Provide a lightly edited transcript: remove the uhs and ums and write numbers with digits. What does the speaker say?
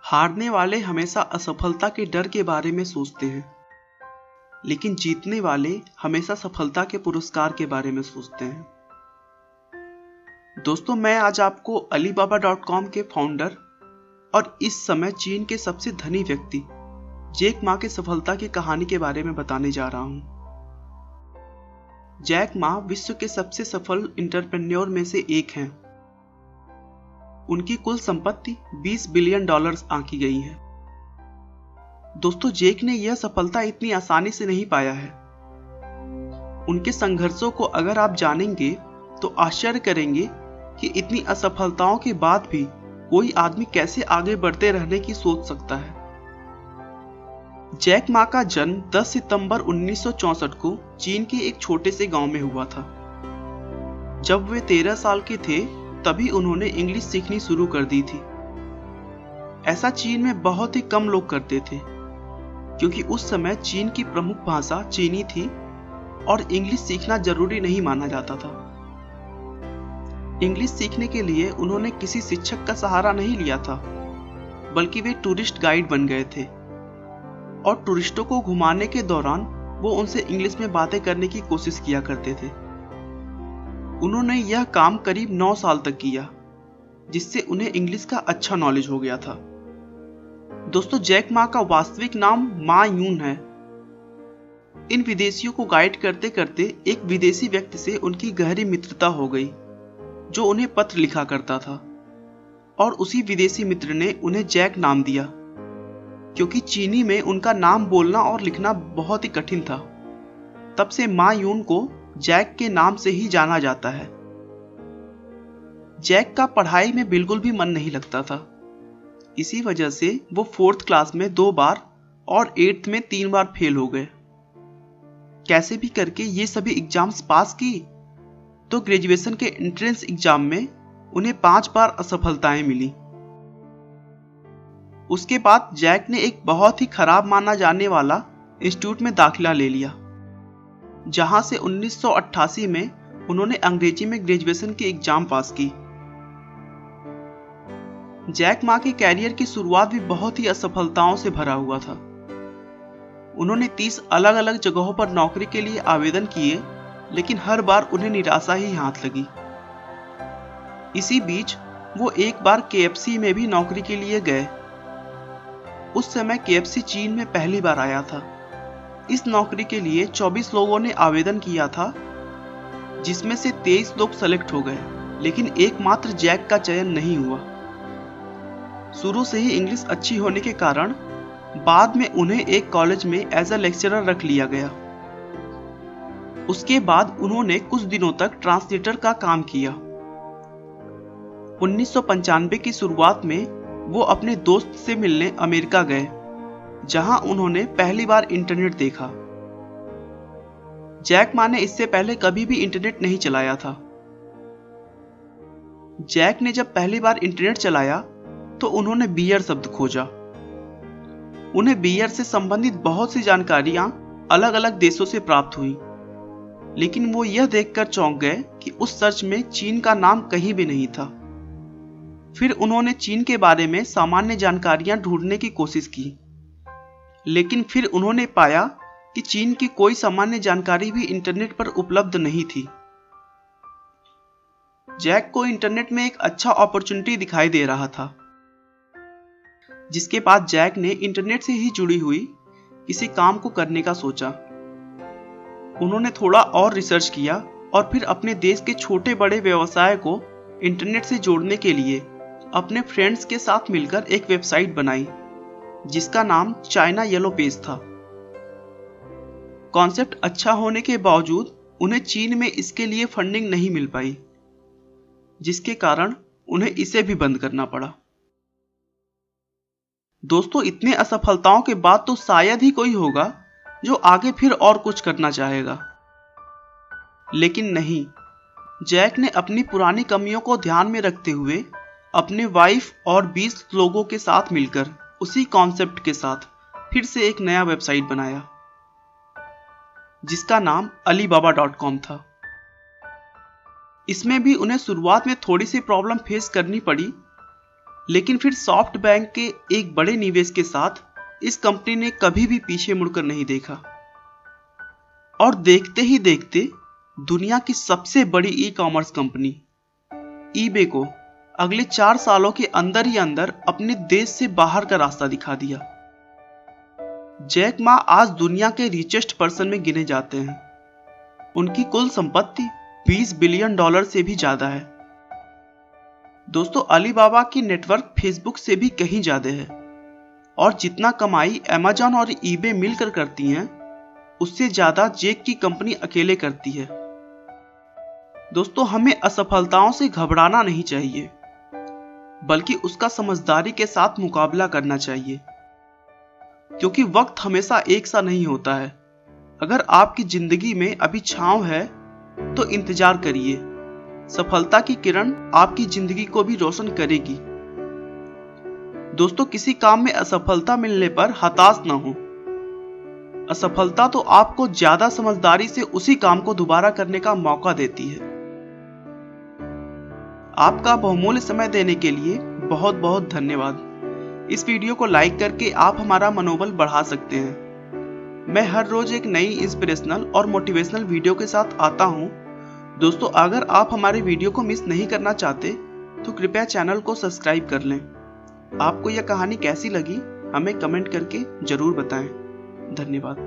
हारने वाले हमेशा असफलता के डर के बारे में सोचते हैं, लेकिन जीतने वाले हमेशा सफलता के पुरस्कार के बारे में सोचते हैं। दोस्तों, मैं आज आपको Alibaba.com के फाउंडर और इस समय चीन के सबसे धनी व्यक्ति जैक मा की सफलता की कहानी के बारे में बताने जा रहा हूं। जैक मा विश्व के सबसे सफल एंटरप्रेन्योर में से एक हैं। उनकी कुल संपत्ति $20 बिलियन आंकी गई है। दोस्तों, जैक ने यह सफलता इतनी आसानी से नहीं पाया है। उनके संघर्षों को अगर आप जानेंगे तो आश्चर्य करेंगे कि इतनी असफलताओं के बाद भी कोई आदमी कैसे आगे बढ़ते रहने की सोच सकता है। जैक मा का जन्म 10 सितंबर 1964 को चीन के एक छोटे से गांव में हुआ था। जब वे 13 साल के थे तभी उन्होंने इंग्लिश सीखनी शुरू कर दी थी। ऐसा चीन में बहुत ही कम लोग करते थे, क्योंकि उस समय चीन की प्रमुख भाषा चीनी थी और इंग्लिश सीखना जरूरी नहीं माना जाता था। इंग्लिश सीखने के लिए उन्होंने किसी शिक्षक का सहारा नहीं लिया था, बल्कि वे टूरिस्ट गाइड बन गए थे और टूरिस्टों को घुमाने के दौरान वो उनसे इंग्लिश में बातें करने की कोशिश किया करते थे। उन्होंने यह काम करीब 9 साल तक किया, जिससे उन्हें इंग्लिश का अच्छा नॉलेज हो गया था। दोस्तों, जैक मा का वास्तविक नाम मा यून है। इन विदेशियों को गाइड करते करते एक विदेशी व्यक्ति से उनकी गहरी मित्रता हो गई, जो उन्हें पत्र लिखा करता था, और उसी विदेशी मित्र ने उन्हें जैक नाम दिया, क्योंकि चीनी में उनका नाम बोलना और लिखना बहुत ही कठिन था। तब से मा यून को जैक के नाम से ही जाना जाता है। जैक का पढ़ाई में बिल्कुल भी मन नहीं लगता था। इसी वजह से वो 4th क्लास में 2 बार और 8th में 3 बार फेल हो गए। कैसे भी करके ये सभी एग्जाम्स पास की तो ग्रेजुएशन के एंट्रेंस एग्जाम में उन्हें 5 बार असफलताएं मिली। उसके बाद जैक ने एक बहुत ही खराब माना जाने वाला इंस्टीट्यूट में दाखिला ले लिया, जहां से 1988 में उन्होंने अंग्रेजी में ग्रेजुएशन की एग्जाम पास की। जैक मा के कैरियर की शुरुआत भी बहुत ही असफलताओं से भरा हुआ था। उन्होंने 30 अलग अलग जगहों पर नौकरी के लिए आवेदन किए, लेकिन हर बार उन्हें निराशा ही हाथ लगी। इसी बीच वो एक बार KFC में भी नौकरी के लिए गए। उस समय KFC चीन में पहली बार आया था। इस नौकरी के लिए 24 लोगों ने आवेदन किया था, जिसमें से 23 लोग सेलेक्ट हो गए, लेकिन एकमात्र जैक का चयन नहीं हुआ। शुरू से ही इंग्लिश अच्छी होने के कारण बाद में उन्हें एक कॉलेज में एज अ लेक्चरर रख लिया गया। उसके बाद उन्होंने कुछ दिनों तक ट्रांसलेटर का काम किया। 1995 की शुरुआत में वो अपने दोस्त से मिलने अमेरिका गए, जहां उन्होंने पहली बार इंटरनेट देखा। जैक मा ने इससे पहले कभी भी इंटरनेट नहीं चलाया था। जैक ने जब पहली बार इंटरनेट चलाया तो उन्होंने बियर शब्द खोजा। उन्हें बियर से संबंधित बहुत सी जानकारियां अलग अलग देशों से प्राप्त हुई, लेकिन वो यह देखकर चौंक गए कि उस सर्च में चीन का नाम कहीं भी नहीं था। फिर उन्होंने चीन के बारे में सामान्य जानकारियां ढूंढने की कोशिश की, लेकिन फिर उन्होंने पाया कि चीन की कोई सामान्य जानकारी भी इंटरनेट पर उपलब्ध नहीं थी। जैक को इंटरनेट में एक अच्छा अपॉर्चुनिटी दिखाई दे रहा था, जिसके बाद जैक ने इंटरनेट से ही जुड़ी हुई किसी काम को करने का सोचा। उन्होंने थोड़ा और रिसर्च किया और फिर अपने देश के छोटे बड़े व्यवसाय को इंटरनेट से जोड़ने के लिए अपने फ्रेंड्स के साथ मिलकर एक वेबसाइट बनाई, जिसका नाम चाइना येलो पेज था। कॉन्सेप्ट अच्छा होने के बावजूद उन्हें चीन में इसके लिए फंडिंग नहीं मिल पाई, जिसके कारण उन्हें इसे भी बंद करना पड़ा। दोस्तों, इतने असफलताओं के बाद तो शायद ही कोई होगा जो आगे फिर और कुछ करना चाहेगा, लेकिन नहीं। जैक ने अपनी पुरानी कमियों को ध्यान में रखते हुए अपने वाइफ और 20 लोगों के साथ मिलकर उसी कॉन्सेप्ट के साथ फिर से एक नया वेबसाइट बनाया, जिसका नाम Alibaba.com था। इसमें भी उन्हें शुरुआत में थोड़ी सी प्रॉब्लम फेस करनी पड़ी, लेकिन फिर सॉफ्ट बैंक के एक बड़े निवेश के साथ इस कंपनी ने कभी भी पीछे मुड़कर नहीं देखा और देखते ही देखते दुनिया की सबसे बड़ी ई कॉमर्स कंपनी ईबे को अगले 4 सालों के अंदर ही अंदर अपने देश से बाहर का रास्ता दिखा दिया। जैक मा आज दुनिया के रिचेस्ट पर्सन में गिने जाते हैं। उनकी कुल संपत्ति $20 बिलियन से भी ज्यादा है। दोस्तों, अलीबाबा की नेटवर्क फेसबुक से भी कहीं ज्यादा है और जितना कमाई अमेजॉन और ईबे मिलकर करती हैं, उससे ज्यादा जैक की कंपनी अकेले करती है। दोस्तों, हमें असफलताओं से घबराना नहीं चाहिए, बल्कि उसका समझदारी के साथ मुकाबला करना चाहिए, क्योंकि वक्त हमेशा एक सा नहीं होता है। अगर आपकी जिंदगी में अभी छांव है तो इंतजार करिए, सफलता की किरण आपकी जिंदगी को भी रोशन करेगी। दोस्तों, किसी काम में असफलता मिलने पर हताश न हो। असफलता तो आपको ज्यादा समझदारी से उसी काम को दोबारा करने का मौका देती है। आपका बहुमूल्य समय देने के लिए बहुत बहुत धन्यवाद। इस वीडियो को लाइक करके आप हमारा मनोबल बढ़ा सकते हैं। मैं हर रोज एक नई इंस्पिरेशनल और मोटिवेशनल वीडियो के साथ आता हूं। दोस्तों, अगर आप हमारे वीडियो को मिस नहीं करना चाहते तो कृपया चैनल को सब्सक्राइब कर लें। आपको यह कहानी कैसी लगी हमें कमेंट करके जरूर बताएं। धन्यवाद।